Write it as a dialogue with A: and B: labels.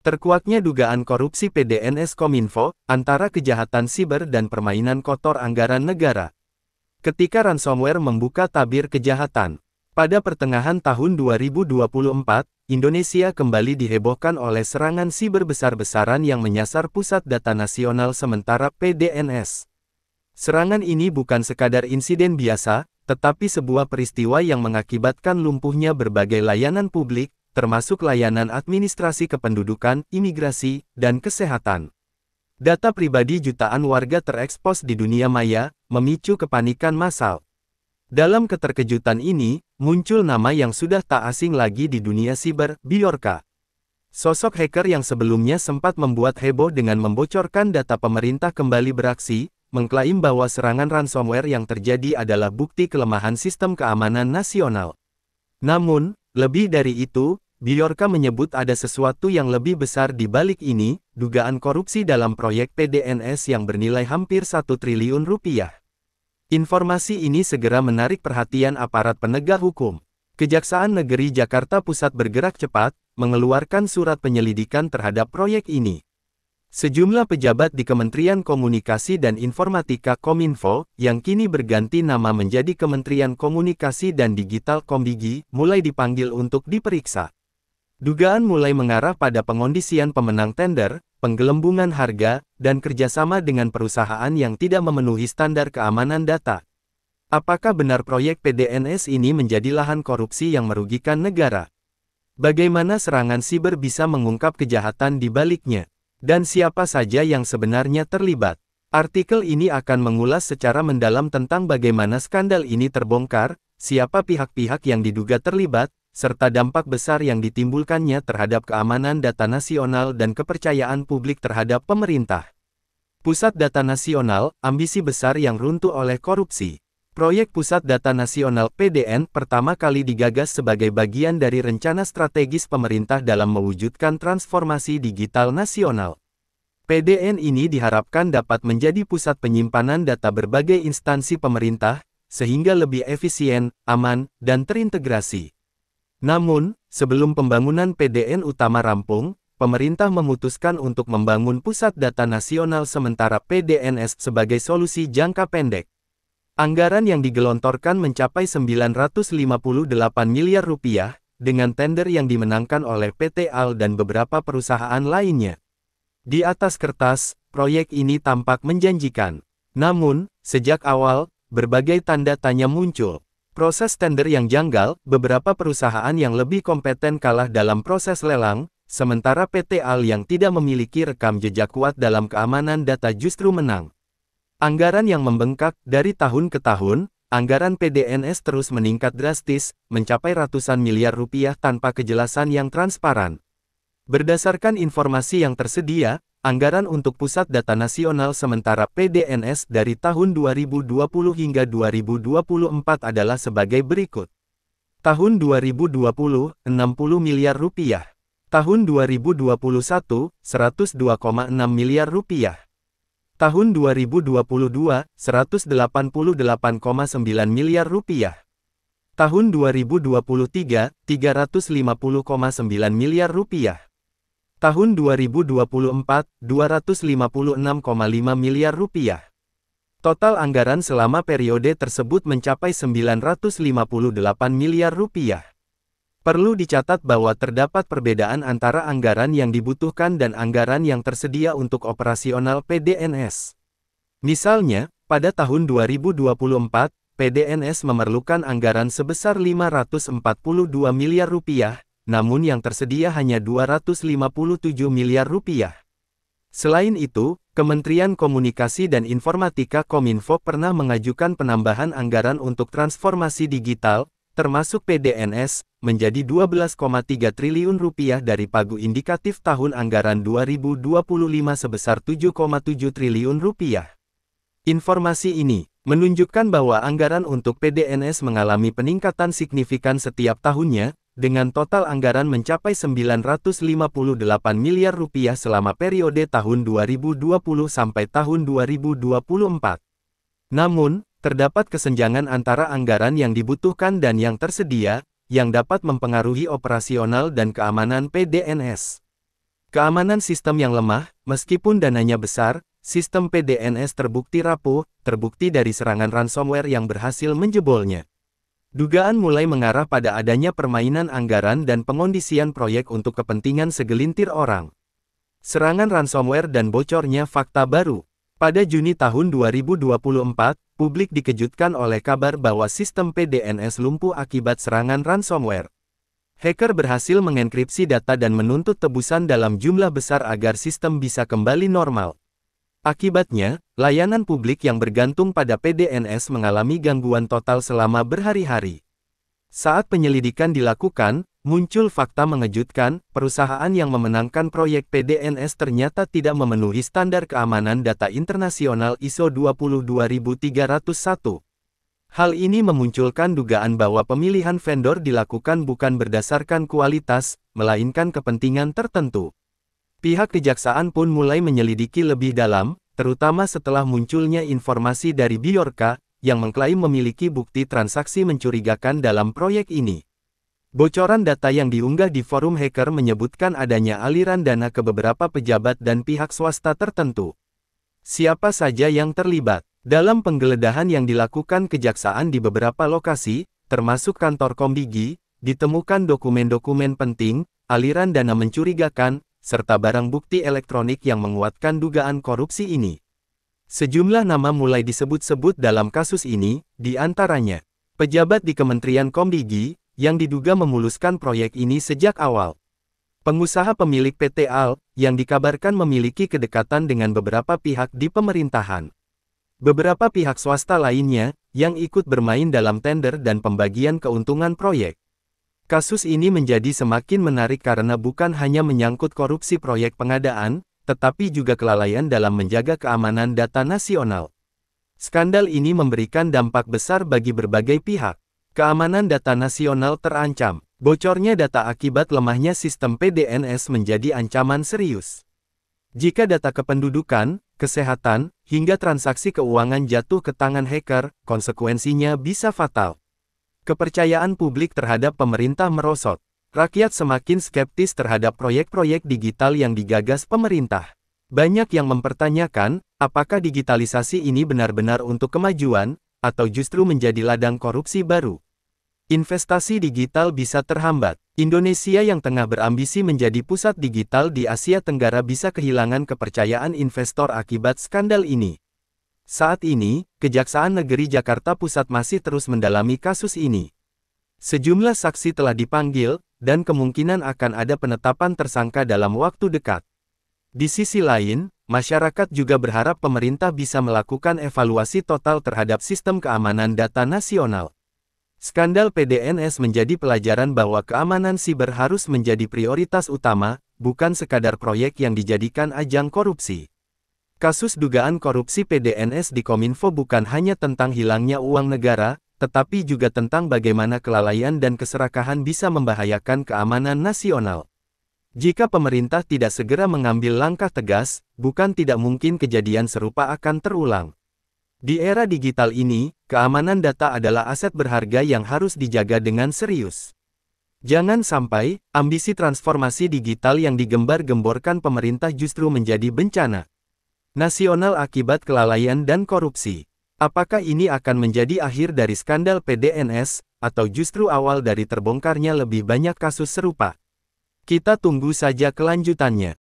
A: Terkuaknya dugaan korupsi PDNS Kominfo, antara kejahatan siber dan permainan kotor anggaran negara. Ketika ransomware membuka tabir kejahatan. Pada pertengahan tahun 2024, Indonesia kembali dihebohkan oleh serangan siber besar-besaran yang menyasar Pusat Data Nasional Sementara (PDNS). Serangan ini bukan sekadar insiden biasa, tetapi sebuah peristiwa yang mengakibatkan lumpuhnya berbagai layanan publik, termasuk layanan administrasi kependudukan, imigrasi, dan kesehatan. Data pribadi jutaan warga terekspos di dunia maya, memicu kepanikan massal. Dalam keterkejutan ini, muncul nama yang sudah tak asing lagi di dunia siber, Bjorka. Sosok hacker yang sebelumnya sempat membuat heboh dengan membocorkan data pemerintah kembali beraksi, mengklaim bahwa serangan ransomware yang terjadi adalah bukti kelemahan sistem keamanan nasional. Namun, lebih dari itu, Bjorka menyebut ada sesuatu yang lebih besar di balik ini, dugaan korupsi dalam proyek PDNS yang bernilai hampir 1 triliun rupiah. Informasi ini segera menarik perhatian aparat penegak hukum. Kejaksaan Negeri Jakarta Pusat bergerak cepat, mengeluarkan surat penyelidikan terhadap proyek ini. Sejumlah pejabat di Kementerian Komunikasi dan Informatika Kominfo, yang kini berganti nama menjadi Kementerian Komunikasi dan Digital Kombigi, mulai dipanggil untuk diperiksa. Dugaan mulai mengarah pada pengondisian pemenang tender, penggelembungan harga, dan kerjasama dengan perusahaan yang tidak memenuhi standar keamanan data. Apakah benar proyek PDNS ini menjadi lahan korupsi yang merugikan negara? Bagaimana serangan siber bisa mengungkap kejahatan di baliknya? Dan siapa saja yang sebenarnya terlibat? Artikel ini akan mengulas secara mendalam tentang bagaimana skandal ini terbongkar, siapa pihak-pihak yang diduga terlibat, serta dampak besar yang ditimbulkannya terhadap keamanan data nasional dan kepercayaan publik terhadap pemerintah. Pusat Data Nasional, ambisi besar yang runtuh oleh korupsi. Proyek Pusat Data Nasional (PDN) pertama kali digagas sebagai bagian dari rencana strategis pemerintah dalam mewujudkan transformasi digital nasional. PDN ini diharapkan dapat menjadi pusat penyimpanan data berbagai instansi pemerintah, sehingga lebih efisien, aman, dan terintegrasi. Namun, sebelum pembangunan PDN utama rampung, pemerintah memutuskan untuk membangun Pusat Data Nasional Sementara (PDNS) sebagai solusi jangka pendek. Anggaran yang digelontorkan mencapai 958 miliar rupiah, dengan tender yang dimenangkan oleh PT AL dan beberapa perusahaan lainnya. Di atas kertas, proyek ini tampak menjanjikan. Namun, sejak awal, berbagai tanda tanya muncul. Proses tender yang janggal, beberapa perusahaan yang lebih kompeten kalah dalam proses lelang, sementara PT AL yang tidak memiliki rekam jejak kuat dalam keamanan data justru menang. Anggaran yang membengkak dari tahun ke tahun, anggaran PDNS terus meningkat drastis, mencapai ratusan miliar rupiah tanpa kejelasan yang transparan. Berdasarkan informasi yang tersedia, anggaran untuk Pusat Data Nasional Sementara (PDNS) dari tahun 2020 hingga 2024 adalah sebagai berikut. Tahun 2020, 60 miliar rupiah. Tahun 2021, 102,6 miliar rupiah. Tahun 2022, 188,9 miliar rupiah. Tahun 2023, 350,9 miliar rupiah. Tahun 2024, 256,5 miliar rupiah. Total anggaran selama periode tersebut mencapai 958 miliar rupiah. Perlu dicatat bahwa terdapat perbedaan antara anggaran yang dibutuhkan dan anggaran yang tersedia untuk operasional PDNS. Misalnya, pada tahun 2024, PDNS memerlukan anggaran sebesar 542 miliar rupiah, namun yang tersedia hanya 257 miliar rupiah. Selain itu, Kementerian Komunikasi dan Informatika Kominfo pernah mengajukan penambahan anggaran untuk transformasi digital, termasuk PDNS, menjadi 12,3 triliun rupiah dari pagu indikatif tahun anggaran 2025 sebesar 7,7 triliun rupiah. Informasi ini menunjukkan bahwa anggaran untuk PDNS mengalami peningkatan signifikan setiap tahunnya, dengan total anggaran mencapai 958 miliar rupiah selama periode tahun 2020 sampai tahun 2024. Namun, terdapat kesenjangan antara anggaran yang dibutuhkan dan yang tersedia, yang dapat mempengaruhi operasional dan keamanan PDNS. Keamanan sistem yang lemah, meskipun dananya besar, sistem PDNS terbukti rapuh, terbukti dari serangan ransomware yang berhasil menjebolnya. Dugaan mulai mengarah pada adanya permainan anggaran dan pengondisian proyek untuk kepentingan segelintir orang. Serangan ransomware dan bocornya fakta baru. Pada Juni tahun 2024, publik dikejutkan oleh kabar bahwa sistem PDNS lumpuh akibat serangan ransomware. Hacker berhasil mengenkripsi data dan menuntut tebusan dalam jumlah besar agar sistem bisa kembali normal. Akibatnya, layanan publik yang bergantung pada PDNS mengalami gangguan total selama berhari-hari. Saat penyelidikan dilakukan, muncul fakta mengejutkan, perusahaan yang memenangkan proyek PDNS ternyata tidak memenuhi standar keamanan data internasional ISO 22301. Hal ini memunculkan dugaan bahwa pemilihan vendor dilakukan bukan berdasarkan kualitas, melainkan kepentingan tertentu. Pihak kejaksaan pun mulai menyelidiki lebih dalam, terutama setelah munculnya informasi dari Bjorka, yang mengklaim memiliki bukti transaksi mencurigakan dalam proyek ini. Bocoran data yang diunggah di forum hacker menyebutkan adanya aliran dana ke beberapa pejabat dan pihak swasta tertentu. Siapa saja yang terlibat? Dalam penggeledahan yang dilakukan kejaksaan di beberapa lokasi, termasuk kantor Komdigi, ditemukan dokumen-dokumen penting, aliran dana mencurigakan, serta barang bukti elektronik yang menguatkan dugaan korupsi ini. Sejumlah nama mulai disebut-sebut dalam kasus ini, di antaranya pejabat di Kementerian Komdigi, yang diduga memuluskan proyek ini sejak awal. Pengusaha pemilik PT AL, yang dikabarkan memiliki kedekatan dengan beberapa pihak di pemerintahan. Beberapa pihak swasta lainnya, yang ikut bermain dalam tender dan pembagian keuntungan proyek. Kasus ini menjadi semakin menarik karena bukan hanya menyangkut korupsi proyek pengadaan, tetapi juga kelalaian dalam menjaga keamanan data nasional. Skandal ini memberikan dampak besar bagi berbagai pihak. Keamanan data nasional terancam. Bocornya data akibat lemahnya sistem PDNS menjadi ancaman serius. Jika data kependudukan, kesehatan, hingga transaksi keuangan jatuh ke tangan hacker, konsekuensinya bisa fatal. Kepercayaan publik terhadap pemerintah merosot. Rakyat semakin skeptis terhadap proyek-proyek digital yang digagas pemerintah. Banyak yang mempertanyakan, apakah digitalisasi ini benar-benar untuk kemajuan, atau justru menjadi ladang korupsi baru. Investasi digital bisa terhambat. Indonesia yang tengah berambisi menjadi pusat digital di Asia Tenggara bisa kehilangan kepercayaan investor akibat skandal ini. Saat ini, Kejaksaan Negeri Jakarta Pusat masih terus mendalami kasus ini. Sejumlah saksi telah dipanggil, dan kemungkinan akan ada penetapan tersangka dalam waktu dekat. Di sisi lain, masyarakat juga berharap pemerintah bisa melakukan evaluasi total terhadap sistem keamanan data nasional. Skandal PDNS menjadi pelajaran bahwa keamanan siber harus menjadi prioritas utama, bukan sekadar proyek yang dijadikan ajang korupsi. Kasus dugaan korupsi PDNS di Kominfo bukan hanya tentang hilangnya uang negara, tetapi juga tentang bagaimana kelalaian dan keserakahan bisa membahayakan keamanan nasional. Jika pemerintah tidak segera mengambil langkah tegas, bukan tidak mungkin kejadian serupa akan terulang. Di era digital ini, keamanan data adalah aset berharga yang harus dijaga dengan serius. Jangan sampai, ambisi transformasi digital yang digembar-gemborkan pemerintah justru menjadi bencana nasional akibat kelalaian dan korupsi. Apakah ini akan menjadi akhir dari skandal PDNS, atau justru awal dari terbongkarnya lebih banyak kasus serupa? Kita tunggu saja kelanjutannya.